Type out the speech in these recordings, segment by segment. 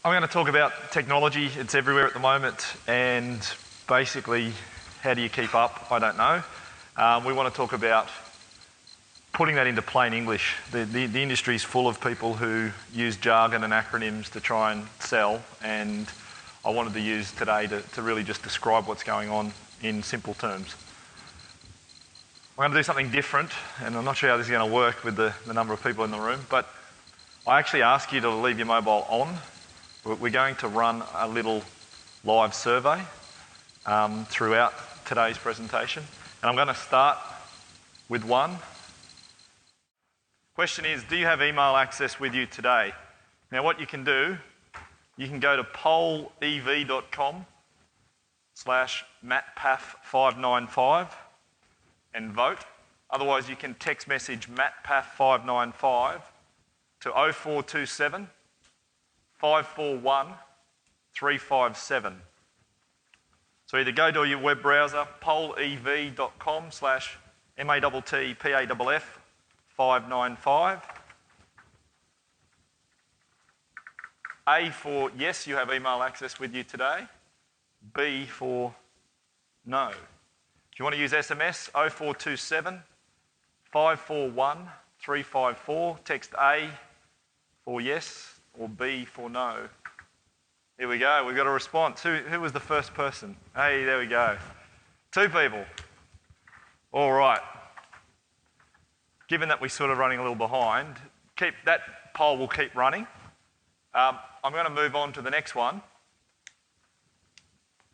I'm going to talk about technology. It's everywhere at the moment, and basically, how do you keep up? I don't know. We want to talk about putting that into plain English. The industry is full of people who use jargon and acronyms to try and sell, and I wanted to use today to really just describe what's going on in simple terms. I'm going to do something different, and I'm not sure how this is going to work with the number of people in the room, but I actually ask you to leave your mobile on. We're going to run a little live survey throughout today's presentation, and I'm going to start with one. Question is, do you have email access with you today? Now what you can do, you can go to pollev.com/mattpaf595 and vote. Otherwise you can text message mattpaf595 to 0427 541 357. So either go to your web browser, pollev.com/mattpaff595. A for yes, you have email access with you today. B for no. If you want to use SMS, 0427 541 354. Text A for yes or B for no. Here we go, we've got a response. Who was the first person? Hey, there we go. 2 people. All right. Given that we're sort of running a little behind, that poll will keep running. I'm going to move on to the next one,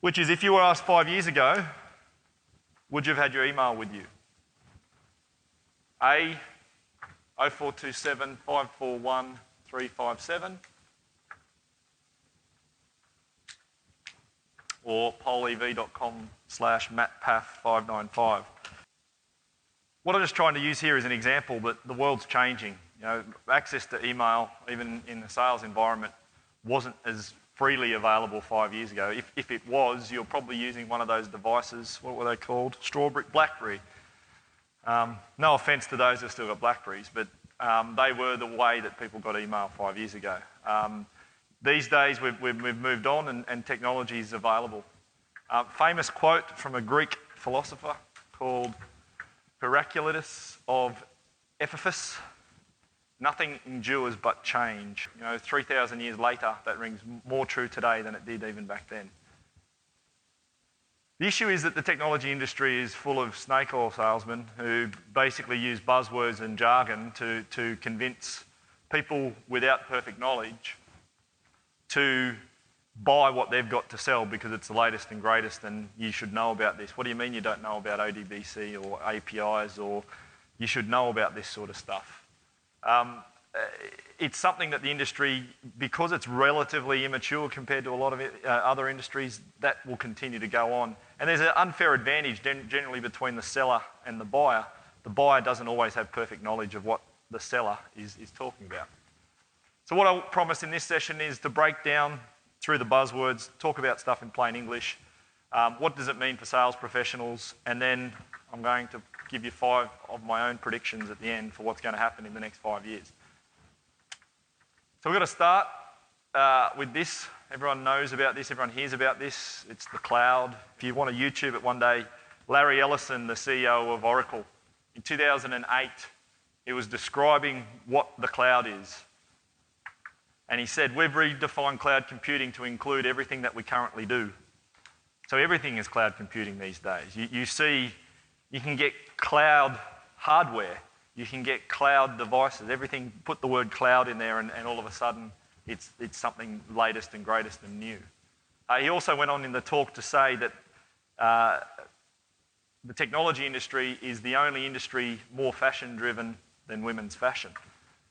which is if you were asked 5 years ago, would you have had your email with you? A, 0427 541 357, or pollev.com/mattpaf595. What I'm just trying to use here is an example that the world's changing. You know, access to email, even in the sales environment, wasn't as freely available 5 years ago. If it was, you're probably using one of those devices. What were they called? BlackBerry. No offence to those who've still got BlackBerries, but they were the way that people got email 5 years ago. These days we've moved on and technology is available. Famous quote from a Greek philosopher called Heraclitus of Ephesus: "Nothing endures but change." You know, 3,000 years later, that rings more true today than it did even back then. The issue is that the technology industry is full of snake oil salesmen who basically use buzzwords and jargon to convince people without perfect knowledge to buy what they've got to sell because it's the latest and greatest and you should know about this. What do you mean you don't know about ODBC or APIs, or you should know about this sort of stuff? It's something that the industry, because it's relatively immature compared to a lot of other industries, that will continue to go on. And there's an unfair advantage generally between the seller and the buyer. The buyer doesn't always have perfect knowledge of what the seller is talking about. So what I'll promise in this session is to break down through the buzzwords, talk about stuff in plain English. What does it mean for sales professionals? And then I'm going to give you 5 of my own predictions at the end for what's going to happen in the next 5 years. So we're going to start with this. Everyone knows about this, everyone hears about this. It's the cloud. If you want to YouTube it one day, Larry Ellison, the CEO of Oracle, in 2008, he was describing what the cloud is. And he said, we've redefined cloud computing to include everything that we currently do. So everything is cloud computing these days. You see, you can get cloud hardware. You can get cloud devices. Everything, put the word cloud in there and all of a sudden it's something latest and greatest and new. He also went on in the talk to say that the technology industry is the only industry more fashion driven than women's fashion,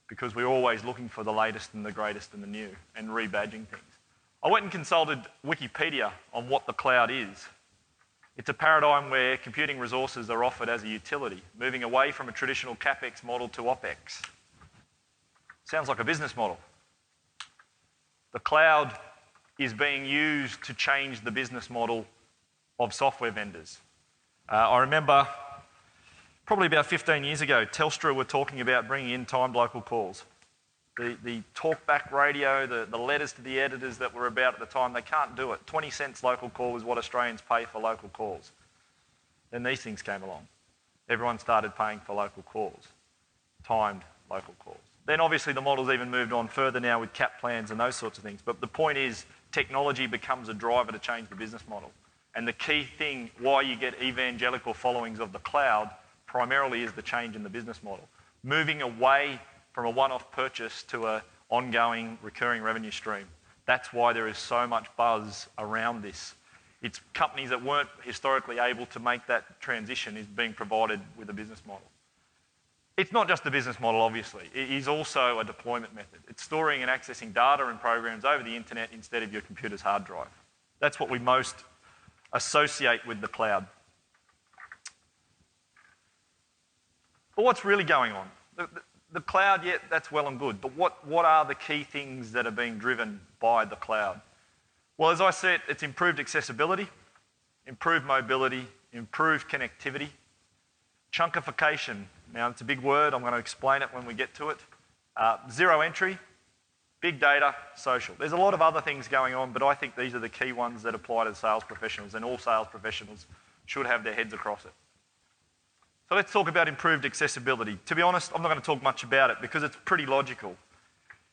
because we're always looking for the latest and the greatest and the new and rebadging things. I went and consulted Wikipedia on what the cloud is. It's a paradigm where computing resources are offered as a utility, moving away from a traditional CapEx model to OpEx. Sounds like a business model. The cloud is being used to change the business model of software vendors. I remember probably about 15 years ago, Telstra were talking about bringing in timed local calls. the talkback radio, the letters to the editors that were about at the time, they can't do it. 20 cents local call is what Australians pay for local calls. Then these things came along. Everyone started paying for local calls, timed local calls. Then obviously the model's even moved on further now with cap plans and those sorts of things. But the point is, technology becomes a driver to change the business model. And the key thing why you get evangelical followings of the cloud primarily is the change in the business model. Moving away from a one-off purchase to an ongoing recurring revenue stream. That's why there is so much buzz around this. It's companies that weren't historically able to make that transition is being provided with a business model. It's not just the business model, obviously. It is also a deployment method. It's storing and accessing data and programs over the internet instead of your computer's hard drive. That's what we most associate with the cloud. But what's really going on? The cloud, yeah, that's well and good, but what are the key things that are being driven by the cloud? Well, as I said, it's improved accessibility, improved mobility, improved connectivity, chunkification. Now, it's a big word. I'm going to explain it when we get to it. Zero entry, big data, social. There's a lot of other things going on, but I think these are the key ones that apply to sales professionals, and all sales professionals should have their heads across it. So let's talk about improved accessibility. To be honest, I'm not going to talk much about it because it's pretty logical.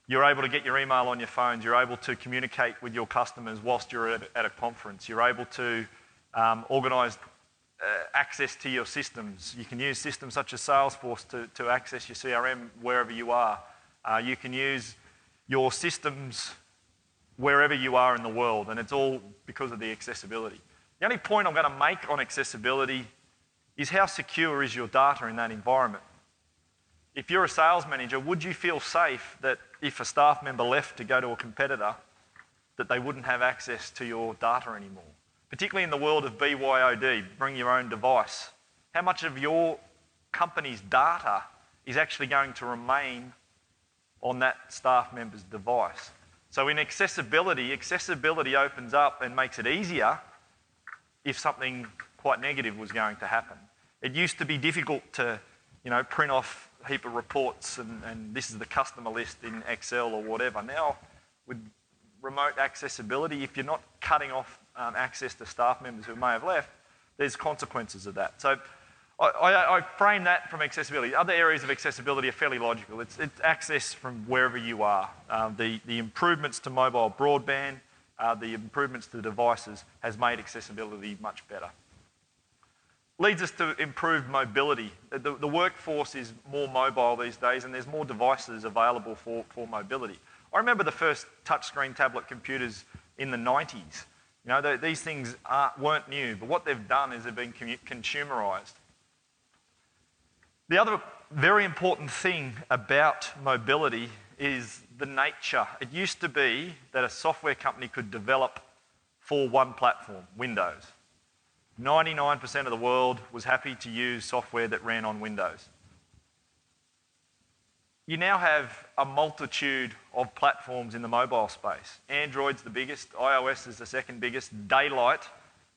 You're able to get your email on your phones. You're able to communicate with your customers whilst you're at a conference. You're able to organise access to your systems. You can use systems such as Salesforce to access your CRM wherever you are. You can use your systems wherever you are in the world, and it's all because of the accessibility. The only point I'm going to make on accessibility is how secure is your data in that environment. If you're a sales manager, would you feel safe that if a staff member left to go to a competitor, that they wouldn't have access to your data anymore? Particularly in the world of BYOD, bring your own device. How much of your company's data is actually going to remain on that staff member's device? So in accessibility opens up and makes it easier if something quite negative was going to happen. It used to be difficult to, print off a heap of reports and this is the customer list in Excel or whatever. Now, with remote accessibility, if you're not cutting off access to staff members who may have left, there's consequences of that. So I frame that from accessibility. Other areas of accessibility are fairly logical. It's access from wherever you are. The improvements to mobile broadband, the improvements to devices has made accessibility much better. Leads us to improved mobility. The workforce is more mobile these days and there's more devices available for mobility. I remember the first touchscreen tablet computers in the 90s. These things weren't new, but what they've done is they've been consumerised. The other very important thing about mobility is the nature. It used to be that a software company could develop for one platform, Windows. 99% of the world was happy to use software that ran on Windows. You now have a multitude of platforms in the mobile space. Android's the biggest, iOS is the second biggest, Daylight,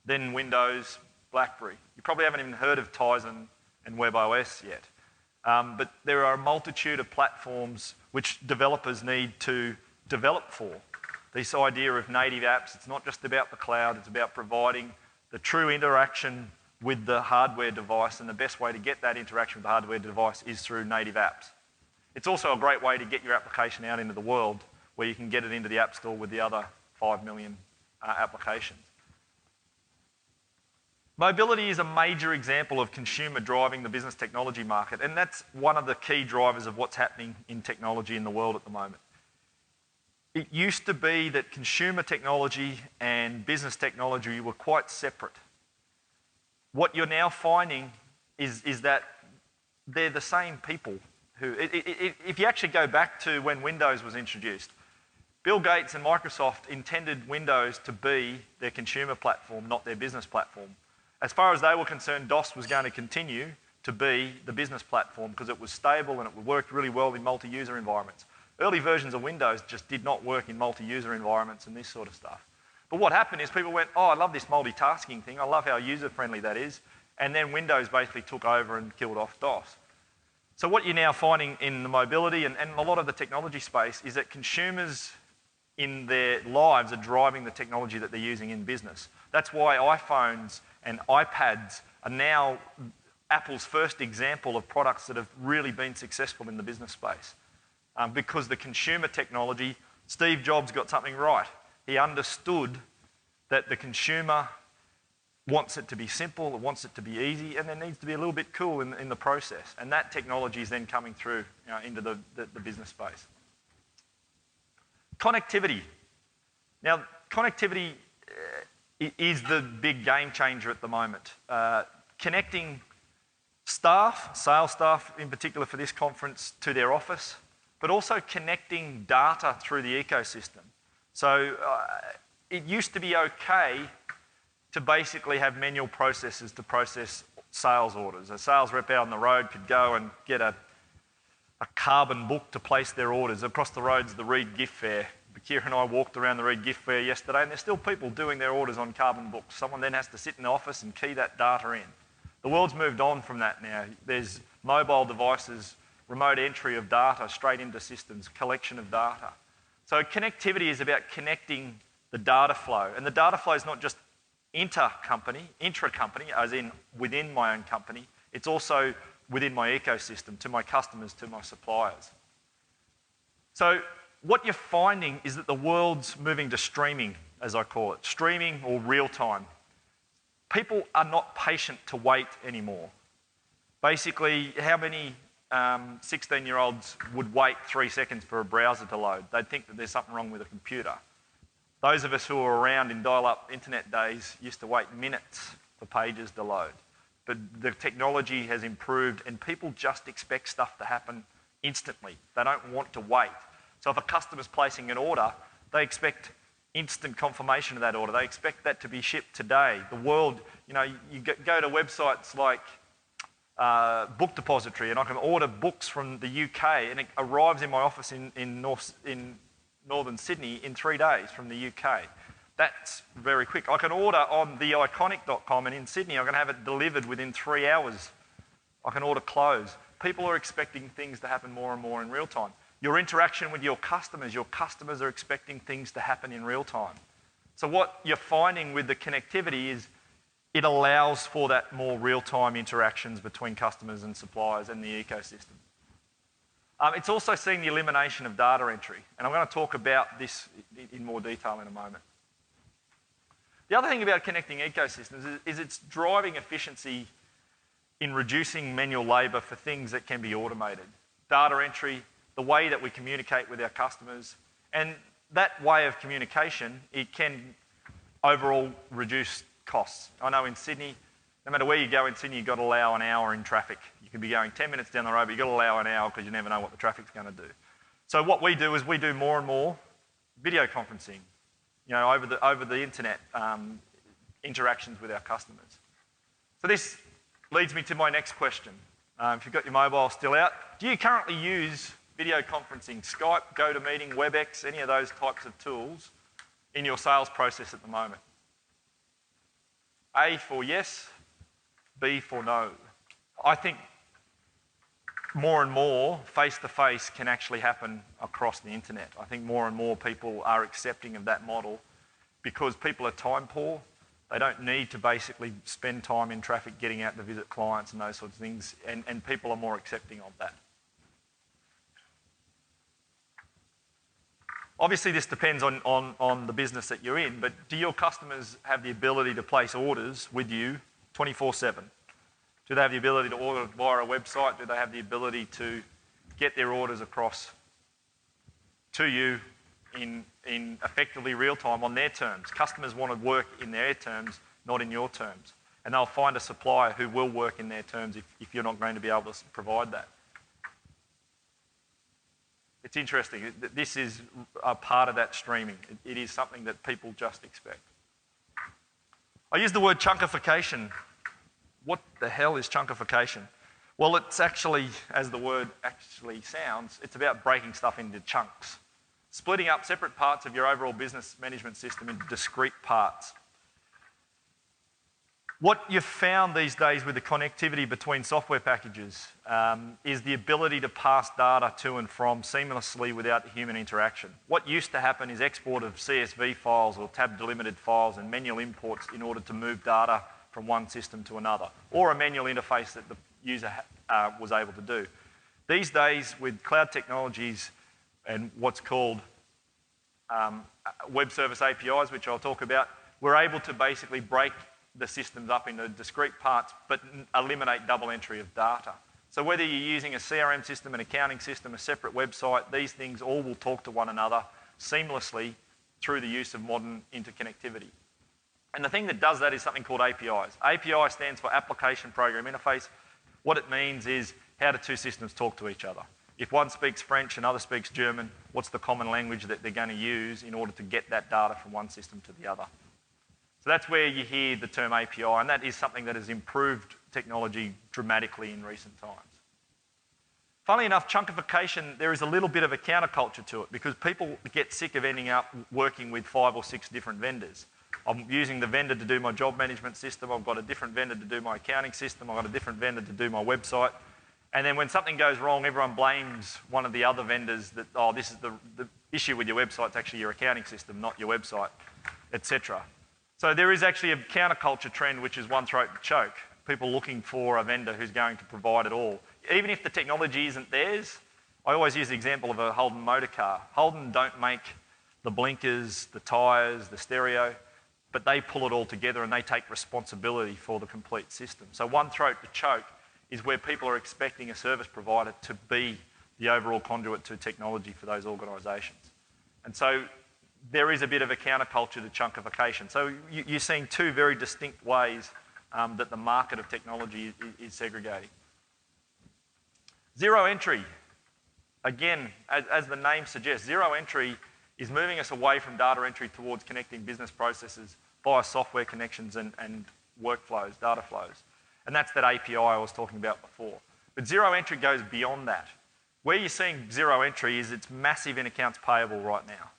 then Windows, BlackBerry. You probably haven't even heard of Tizen and WebOS yet. But there are a multitude of platforms which developers need to develop for. This idea of native apps, it's not just about the cloud, it's about providing the true interaction with the hardware device, and the best way to get that interaction with the hardware device is through native apps. It's also a great way to get your application out into the world where you can get it into the App Store with the other 5 million applications. Mobility is a major example of consumer driving the business technology market, and that's one of the key drivers of what's happening in technology in the world at the moment. It used to be that consumer technology and business technology were quite separate. What you're now finding is that they're the same people. If you actually go back to when Windows was introduced, Bill Gates and Microsoft intended Windows to be their consumer platform, not their business platform. As far as they were concerned, DOS was going to continue to be the business platform because it was stable and it worked really well in multi-user environments. Early versions of Windows just did not work in multi-user environments and this sort of stuff. But what happened is people went, I love this multitasking thing. I love how user-friendly that is. And then Windows basically took over and killed off DOS. So what you're now finding in the mobility and a lot of the technology space is that consumers in their lives are driving the technology that they're using in business. That's why iPhones and iPads are now Apple's first example of products that have really been successful in the business space. Because the consumer technology, Steve Jobs got something right. He understood that the consumer wants it to be simple, it wants it to be easy, and there needs to be a little bit cool in the process. And that technology is then coming through into the business space. Connectivity. Now, connectivity is the big game changer at the moment. Connecting staff, sales staff in particular for this conference, to their office, but also connecting data through the ecosystem. So it used to be okay to basically have manual processes to process sales orders. A sales rep out on the road could go and get a carbon book to place their orders. Across the road's the Reed Gift Fair. Kira and I walked around the Reed Gift Fair yesterday, and there's still people doing their orders on carbon books. Someone then has to sit in the office and key that data in. The world's moved on from that now. There's mobile devices, remote entry of data straight into systems, collection of data. So connectivity is about connecting the data flow. And the data flow is not just intra-company, as in within my own company. It's also within my ecosystem, to my customers, to my suppliers. So what you're finding is that the world's moving to streaming, as I call it, streaming or real time. People are not patient to wait anymore. Basically, how many 16-year-olds would wait 3 seconds for a browser to load? They'd think that there's something wrong with a computer. Those of us who were around in dial-up internet days used to wait minutes for pages to load. But the technology has improved and people just expect stuff to happen instantly. They don't want to wait. So if a customer's placing an order, they expect instant confirmation of that order. They expect that to be shipped today. The world, you go to websites like Book Depository, and I can order books from the UK, and it arrives in my office in northern Sydney in 3 days from the UK. That's very quick. I can order on theiconic.com, and in Sydney I can have it delivered within 3 hours. I can order clothes. People are expecting things to happen more and more in real time. Your interaction with your customers are expecting things to happen in real time. So what you're finding with the connectivity is it allows for that more real-time interactions between customers and suppliers and the ecosystem. It's also seeing the elimination of data entry, and I'm going to talk about this in more detail in a moment. The other thing about connecting ecosystems is it's driving efficiency in reducing manual labour for things that can be automated. Data entry, the way that we communicate with our customers, and that way of communication, it can overall reduce costs. I know in Sydney, no matter where you go in Sydney, you've got to allow an hour in traffic. You can be going 10 minutes down the road, but you've got to allow an hour because you never know what the traffic's going to do. So what we do is we do more and more video conferencing, over the internet, interactions with our customers. So this leads me to my next question. If you've got your mobile still out, do you currently use video conferencing, Skype, GoToMeeting, WebEx, any of those types of tools in your sales process at the moment? A for yes, B for no. I think more and more face-to-face can actually happen across the internet. I think more and more people are accepting of that model because people are time poor. They don't need to basically spend time in traffic getting out to visit clients and those sorts of things, and people are more accepting of that. Obviously, this depends on the business that you're in, but do your customers have the ability to place orders with you 24/7? Do they have the ability to order via a website? Do they have the ability to get their orders across to you in effectively real time on their terms? Customers want to work in their terms, not in your terms. And they'll find a supplier who will work in their terms if you're not going to be able to provide that. It's interesting. This is a part of that streaming. It is something that people just expect. I use the word chunkification. What the hell is chunkification? Well, it's actually, as the word actually sounds, it's about breaking stuff into chunks. Splitting up separate parts of your overall business management system into discrete parts. What you've found these days with the connectivity between software packages is the ability to pass data to and from seamlessly without human interaction. What used to happen is export of CSV files or tab delimited files and manual imports in order to move data from one system to another, or a manual interface that the user was able to do. These days, with cloud technologies and what's called web service APIs, which I'll talk about, we're able to basically break the systems up into discrete parts, but eliminate double entry of data. So whether you're using a CRM system, an accounting system, a separate website, these things all will talk to one another seamlessly through the use of modern interconnectivity. And the thing that does that is something called APIs. API stands for Application Program Interface. What it means is, how do two systems talk to each other? If one speaks French and another speaks German, what's the common language that they're going to use in order to get that data from one system to the other? So that's where you hear the term API, and that is something that has improved technology dramatically in recent times. Funnily enough, chunkification, there is a little bit of a counterculture to it because people get sick of ending up working with 5 or 6 different vendors. I'm using the vendor to do my job management system, I've got a different vendor to do my accounting system, I've got a different vendor to do my website. And then when something goes wrong, everyone blames one of the other vendors that, oh, this is the issue with your website, it's actually your accounting system, not your website, etc. So there is actually a counterculture trend, which is one throat to choke. People looking for a vendor who's going to provide it all. Even if the technology isn't theirs, I always use the example of a Holden motor car. Holden don't make the blinkers, the tyres, the stereo, but they pull it all together and they take responsibility for the complete system. So one throat to choke is where people are expecting a service provider to be the overall conduit to technology for those organisations. And so there is a bit of a counterculture to chunkification. So you're seeing 2 very distinct ways that the market of technology is segregating. Zero entry. Again, as the name suggests, zero entry is moving us away from data entry towards connecting business processes via software connections and workflows, data flows. And that's that API I was talking about before. But zero entry goes beyond that. Where you're seeing zero entry is it's massive in accounts payable right now.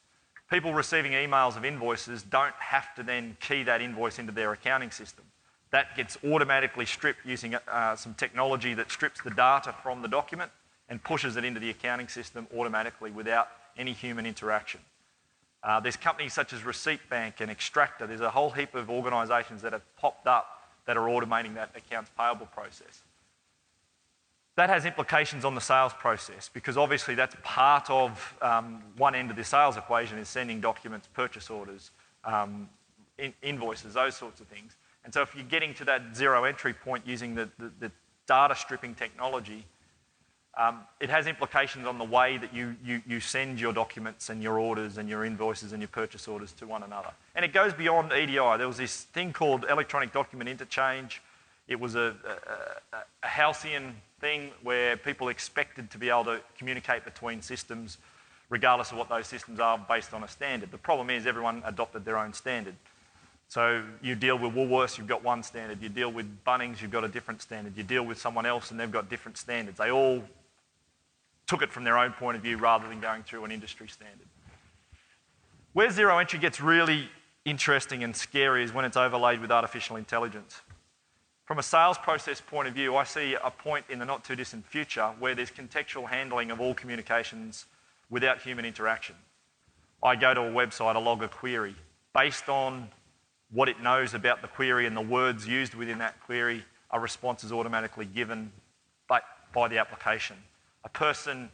People receiving emails of invoices don't have to then key that invoice into their accounting system. That gets automatically stripped using some technology that strips the data from the document and pushes it into the accounting system automatically without any human interaction. There's companies such as Receipt Bank and Extractor. There's a whole heap of organisations that have popped up that are automating that accounts payable process. That has implications on the sales process because obviously that's part of one end of the sales equation is sending documents, purchase orders, invoices, those sorts of things. And so if you're getting to that zero entry point using the data stripping technology, it has implications on the way that you send your documents and your orders and your invoices and your purchase orders to one another. And it goes beyond EDI. There was this thing called electronic document interchange. It was a halcyon thing where people expected to be able to communicate between systems regardless of what those systems are based on a standard. The problem is everyone adopted their own standard. So you deal with Woolworths, you've got one standard. You deal with Bunnings, you've got a different standard. You deal with someone else and they've got different standards. They all took it from their own point of view rather than going through an industry standard. Where zero entry gets really interesting and scary is when it's overlaid with artificial intelligence. From a sales process point of view, I see a point in the not too distant future where there's contextual handling of all communications without human interaction. I go to a website, I log a query. Based on what it knows about the query and the words used within that query, a response is automatically given by the application. A person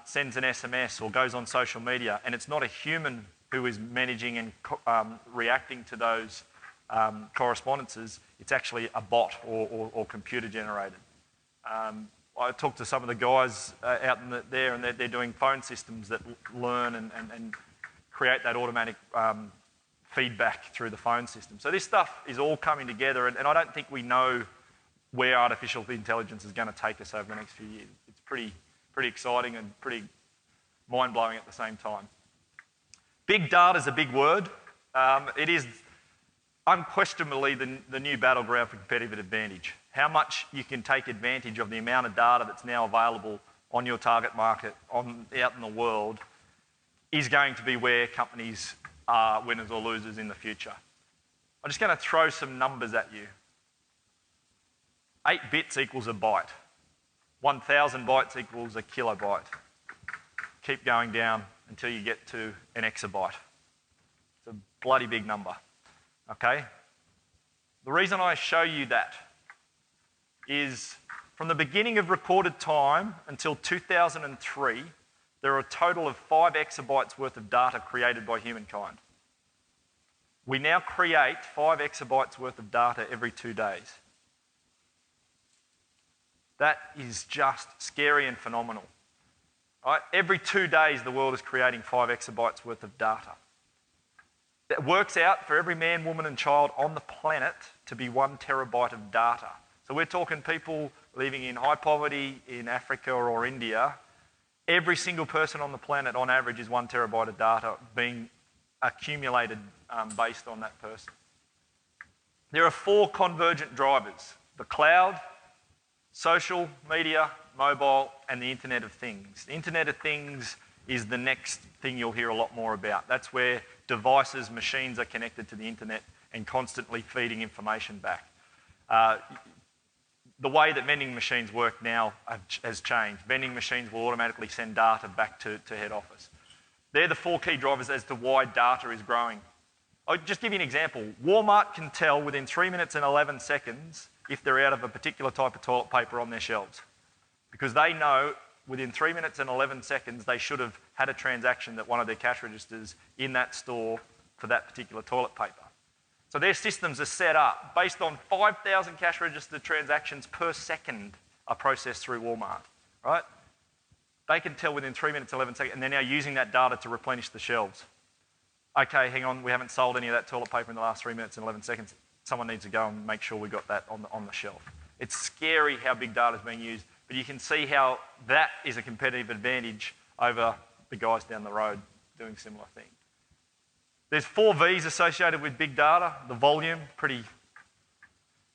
sends an SMS or goes on social media and it's not a human who is managing and reacting to those correspondences, it's actually a bot or computer generated. I talked to some of the guys out there and they're doing phone systems that learn and create that automatic feedback through the phone system. So this stuff is all coming together and I don't think we know where artificial intelligence is going to take us over the next few years. It's pretty exciting and pretty mind-blowing at the same time. Big data is a big word. It is unquestionably the new battleground for competitive advantage. How much you can take advantage of the amount of data that's now available on your target market, out in the world, is going to be where companies are winners or losers in the future. I'm just going to throw some numbers at you. 8 bits equals a byte. 1,000 bytes equals a kilobyte. Keep going down until you get to an exabyte. It's a bloody big number, okay? The reason I show you that is from the beginning of recorded time until 2003, there are a total of 5 exabytes worth of data created by humankind. We now create 5 exabytes worth of data every 2 days. That is just scary and phenomenal. Right? Every 2 days, the world is creating 5 exabytes worth of data. That works out for every man, woman and child on the planet to be 1 terabyte of data. So we're talking people living in high poverty in Africa or India. Every single person on the planet on average is 1 terabyte of data being accumulated based on that person. There are 4 convergent drivers: the cloud, social media, mobile, and the Internet of Things. The Internet of Things is the next thing you'll hear a lot more about. That's where devices, machines are connected to the internet and constantly feeding information back. The way that vending machines work now has changed. Vending machines will automatically send data back to head office. They're the 4 key drivers as to why data is growing. I'll just give you an example. Walmart can tell within 3 minutes and 11 seconds if they're out of a particular type of toilet paper on their shelves, because they know within 3 minutes and 11 seconds they should have had a transaction at one of their cash registers in that store for that particular toilet paper. So their systems are set up based on 5,000 cash register transactions per second are processed through Walmart, right? They can tell within 3 minutes, 11 seconds, and they're now using that data to replenish the shelves. Okay, hang on, we haven't sold any of that toilet paper in the last 3 minutes and 11 seconds. Someone needs to go and make sure we got that on the shelf. It's scary how big data is being used, but you can see how that is a competitive advantage over the guys down the road doing similar things. There's 4 V's associated with big data. The volume, pretty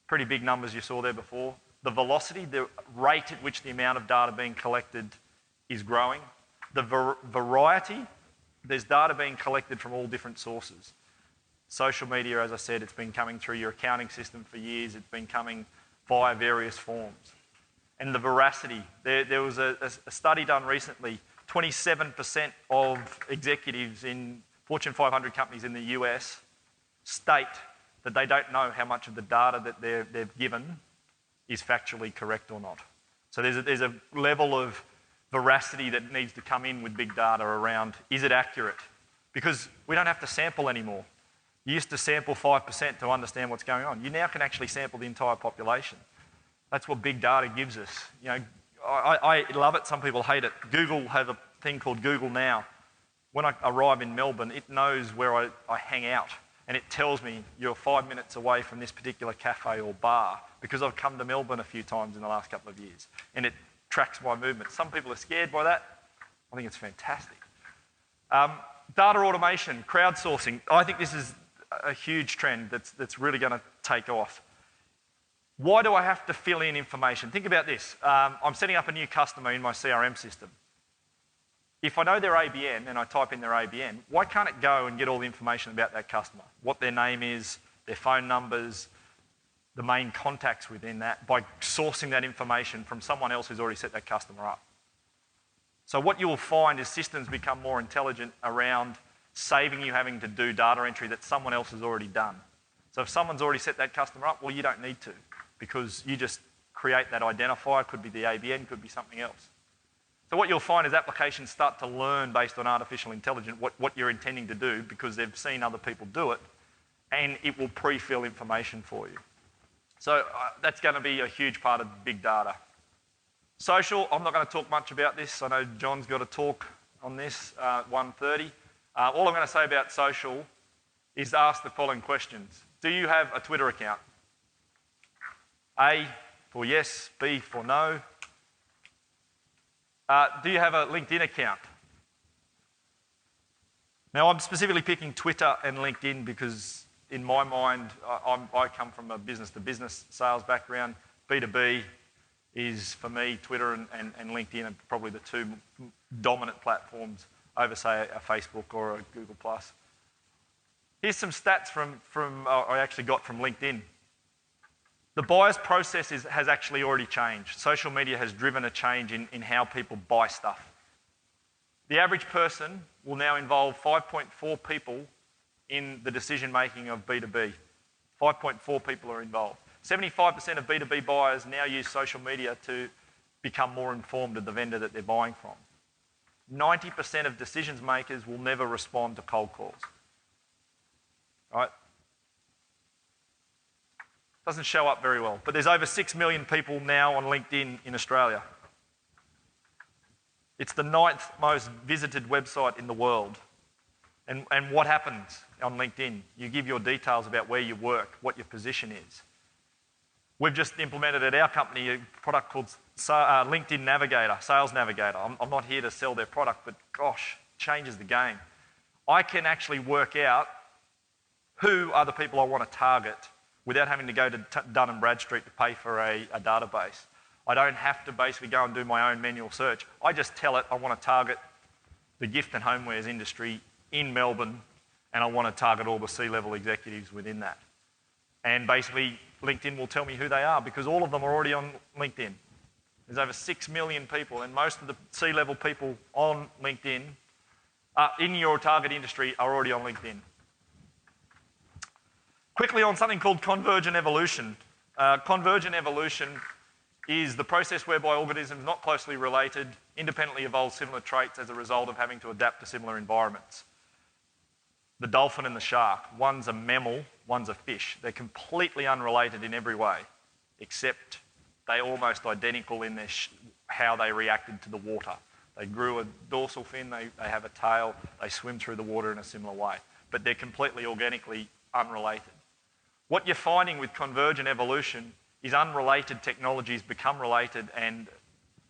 big numbers you saw there before. The velocity, the rate at which the amount of data being collected is growing. The variety, there's data being collected from all different sources. Social media, as I said, it's been coming through your accounting system for years. It's been coming via various forms. And the veracity, there was a study done recently, 27% of executives in Fortune 500 companies in the US state that they don't know how much of the data that they've given is factually correct or not. So there's a level of veracity that needs to come in with big data around, is it accurate? Because we don't have to sample anymore. You used to sample 5% to understand what's going on. You now can actually sample the entire population. That's what big data gives us. You know, I love it, some people hate it. Google have a thing called Google Now. When I arrive in Melbourne, it knows where I hang out, and it tells me you're 5 minutes away from this particular cafe or bar because I've come to Melbourne a few times in the last couple of years, and it tracks my movement. Some people are scared by that. I think it's fantastic. Data automation, crowdsourcing. I think this is a huge trend that's really going to take off. Why do I have to fill in information? Think about this. I'm setting up a new customer in my CRM system. If I know their ABN and I type in their ABN, why can't it go and get all the information about that customer? What their name is, their phone numbers, the main contacts within that, by sourcing that information from someone else who's already set that customer up. So what you will find is systems become more intelligent around saving you having to do data entry that someone else has already done. So if someone's already set that customer up, well, you don't need to, because you just create that identifier. Could be the ABN, could be something else. So what you'll find is applications start to learn based on artificial intelligence what you're intending to do, because they've seen other people do it, and it will pre-fill information for you. So that's going to be a huge part of big data. Social, I'm not going to talk much about this. I know John's got a talk on this, 1:30. All I'm going to say about social is ask the following questions. Do you have a Twitter account? A for yes, B for no. Do you have a LinkedIn account? Now, I'm specifically picking Twitter and LinkedIn because in my mind, I come from a business-to-business sales background. B2B is, for me, Twitter and LinkedIn are probably the 2 dominant platforms over, say, a Facebook or a Google+. Here's some stats from I actually got from LinkedIn. The buyer's process has actually already changed. Social media has driven a change in how people buy stuff. The average person will now involve 5.4 people in the decision making of B2B. 5.4 people are involved. 75% of B2B buyers now use social media to become more informed of the vendor that they're buying from. 90% of decision makers will never respond to cold calls. Right? Doesn't show up very well, but there's over 6 million people now on LinkedIn in Australia. It's the 9th most visited website in the world. And what happens on LinkedIn? You give your details about where you work, what your position is. We've just implemented at our company a product called LinkedIn Navigator, Sales Navigator. I'm not here to sell their product, but gosh, it changes the game. I can actually work out who are the people I want to target without having to go to Dun & Bradstreet to pay for a database. I don't have to basically go and do my own manual search. I just tell it I want to target the gift and homewares industry in Melbourne, and I want to target all the C-level executives within that. And basically, LinkedIn will tell me who they are because all of them are already on LinkedIn. There's over 6 million people, and most of the C-level people on LinkedIn in your target industry are already on LinkedIn. Quickly on something called Convergent Evolution. Convergent Evolution is the process whereby organisms not closely related independently evolve similar traits as a result of having to adapt to similar environments. The dolphin and the shark, one's a mammal, one's a fish. They're completely unrelated in every way, except they're almost identical in their how they reacted to the water. They grew a dorsal fin, they have a tail, they swim through the water in a similar way, but they're completely organically unrelated. What you're finding with convergent evolution is unrelated technologies become related and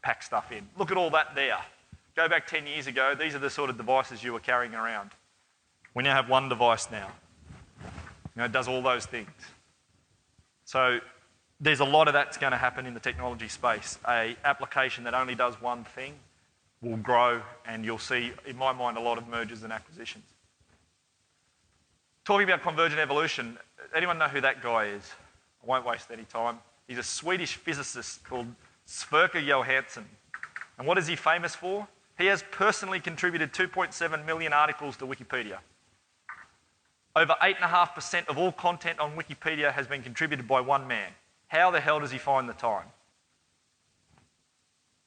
pack stuff in. Look at all that there. Go back 10 years ago, these are the sort of devices you were carrying around. We now have one device now. It does all those things. So there's a lot of that's going to happen in the technology space. An application that only does one thing will grow, and you'll see, in my mind, a lot of mergers and acquisitions. Talking about convergent evolution, anyone know who that guy is? I won't waste any time. He's a Swedish physicist called Sverker Johansson. And what is he famous for? He has personally contributed 2.7 million articles to Wikipedia. Over 8.5% of all content on Wikipedia has been contributed by one man. How the hell does he find the time?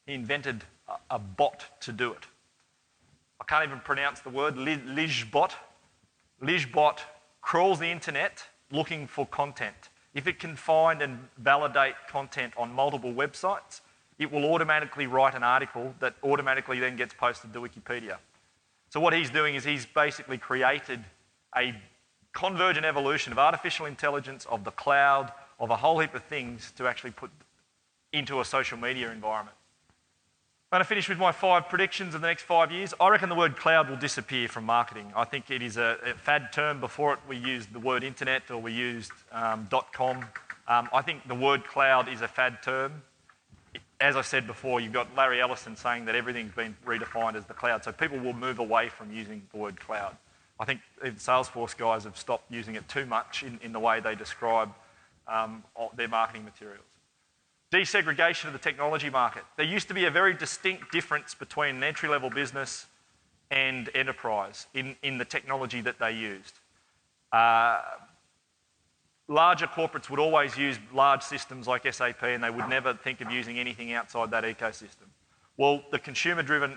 He invented a bot to do it. I can't even pronounce the word, Lijbot. Lijbot crawls the internet looking for content. If it can find and validate content on multiple websites, it will automatically write an article that automatically then gets posted to Wikipedia. So what he's doing is he's basically created a convergent evolution of artificial intelligence, of the cloud, of a whole heap of things to actually put into a social media environment. I'm going to finish with my 5 predictions of the next 5 years. I reckon the word cloud will disappear from marketing. I think it is a fad term. Before it, we used the word internet or we used .com. I think the word cloud is a fad term. As I said before, you've got Larry Ellison saying that everything's been redefined as the cloud, so people will move away from using the word cloud. I think the Salesforce guys have stopped using it too much in the way they describe their marketing materials. Desegregation of the technology market. There used to be a very distinct difference between an entry-level business and enterprise in the technology that they used. Larger corporates would always use large systems like SAP, and they would never think of using anything outside that ecosystem. Well, the consumer-driven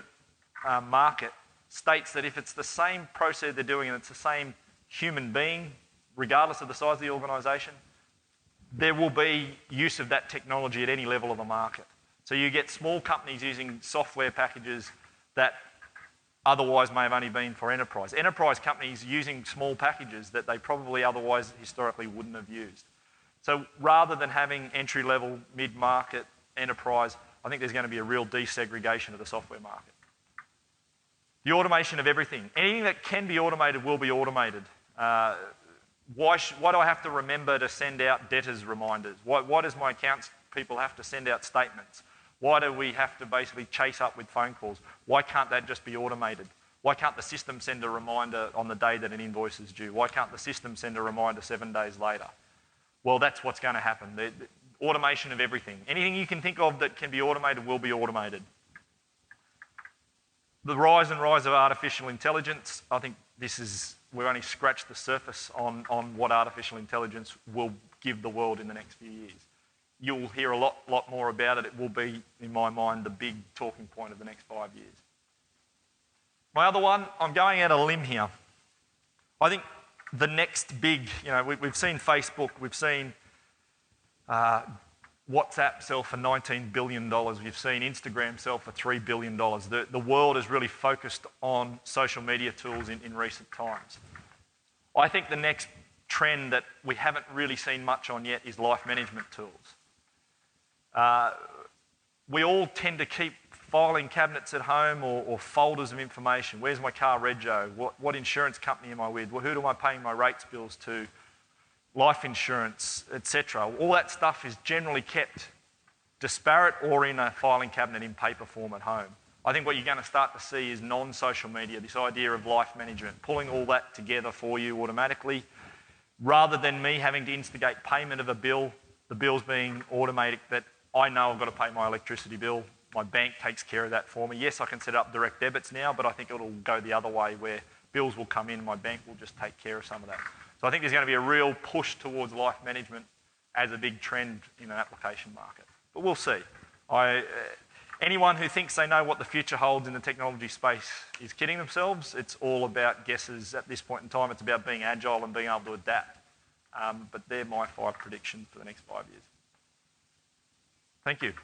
market states that if it's the same process they're doing and it's the same human being, regardless of the size of the organisation, there will be use of that technology at any level of the market. So you get small companies using software packages that otherwise may have only been for enterprise. Enterprise companies using small packages that they probably otherwise historically wouldn't have used. So rather than having entry-level, mid-market, enterprise, I think there's going to be a real desegregation of the software market. The automation of everything. Anything that can be automated will be automated. Why do I have to remember to send out debtors reminders? Why does my accounts people have to send out statements? Why do we have to basically chase up with phone calls? Why can't that just be automated? Why can't the system send a reminder on the day that an invoice is due? Why can't the system send a reminder 7 days later? Well, that's what's going to happen. The automation of everything. Anything you can think of that can be automated will be automated. The rise of artificial intelligence, I think we've only scratched the surface on what artificial intelligence will give the world in the next few years. You'll hear a lot more about it. It will be, in my mind, the big talking point of the next 5 years. My other one, I'm going out on a limb here. I think the next big, we've seen Facebook, we've seen WhatsApp sell for $19 billion. We've seen Instagram sell for $3 billion. The world is really focused on social media tools in recent times. I think the next trend that we haven't really seen much on yet is life management tools. We all tend to keep filing cabinets at home or folders of information. Where's my car rego? What insurance company am I with? Who am I paying my rates bills to? Life insurance, etc. All that stuff is generally kept disparate or in a filing cabinet in paper form at home. I think what you're going to start to see is non-social media, this idea of life management, pulling all that together for you automatically, rather than me having to instigate payment of a bill, the bills being automatic, that I know I've got to pay my electricity bill. My bank takes care of that for me. Yes, I can set up direct debits now, but I think it'll go the other way where bills will come in, my bank will just take care of some of that. So I think there's going to be a real push towards life management as a big trend in an application market. But we'll see. Anyone who thinks they know what the future holds in the technology space is kidding themselves. It's all about guesses at this point in time. It's about being agile and being able to adapt. But they're my 5 predictions for the next 5 years. Thank you.